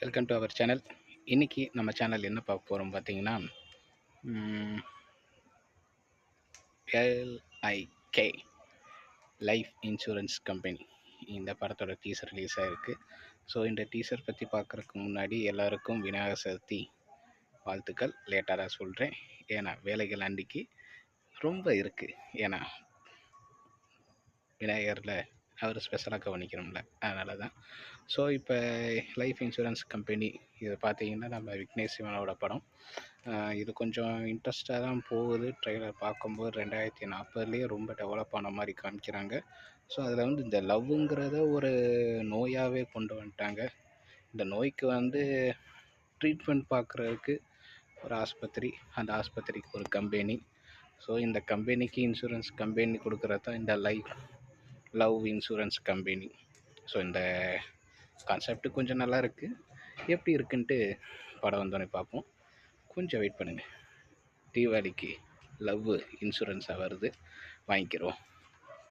Welcome to our channel. இன்னைக்கு நம்ம channel என்ன பார்க்க போகிறோம் பார்த்தீங்கன்னா, எல்ஐகே லைஃப் இன்சூரன்ஸ் கம்பெனி இந்த படத்தோட டீசர் ரிலீஸ் ஆகிருக்கு. ஸோ இந்த டீசர் பற்றி பார்க்குறதுக்கு முன்னாடி எல்லாருக்கும் விநாயகர் சதுர்த்தி வாழ்த்துக்கள். லேட்டாக தான் சொல்கிறேன், ஏன்னா வேலைகள் அன்றைக்கி ரொம்ப இருக்குது. ஏன்னா விநாயகரில் அவர் ஸ்பெஷலாக கவனிக்கணும்ல, அதனால தான். ஸோ இப்போ லைஃப் இன்சூரன்ஸ் கம்பெனி இது பார்த்தீங்கன்னா நம்ம விக்னேஷ் சிவனோட படம். இது கொஞ்சம் இன்ட்ரெஸ்டாக தான் போகுது. ட்ரெய்லர் பார்க்கும்போது 2040 ரொம்ப டெவலப் ஆன மாதிரி காமிக்கிறாங்க. ஸோ அதில் இந்த லவ்வுங்கிறத ஒரு நோயாகவே கொண்டு வந்துட்டாங்க. இந்த நோய்க்கு ட்ரீட்மெண்ட் பார்க்குறதுக்கு ஒரு ஆஸ்பத்திரி, அந்த ஆஸ்பத்திரிக்கு ஒரு கம்பெனி. ஸோ இந்த கம்பெனிக்கு இன்சூரன்ஸ் கம்பெனி கொடுக்குறது தான் இந்த லவ் இன்சூரன்ஸ் கம்பெனி. ஸோ இந்த கான்செப்ட் கொஞ்சம் நல்லா இருக்குது. எப்படி இருக்குன்ட்டு படம் வந்தோடனே பார்ப்போம். கொஞ்சம் வெயிட் பண்ணுங்கள். தீபாவளிக்கு லவ் இன்சூரன்ஸாக வருது, வாங்கிக்கிறோம்.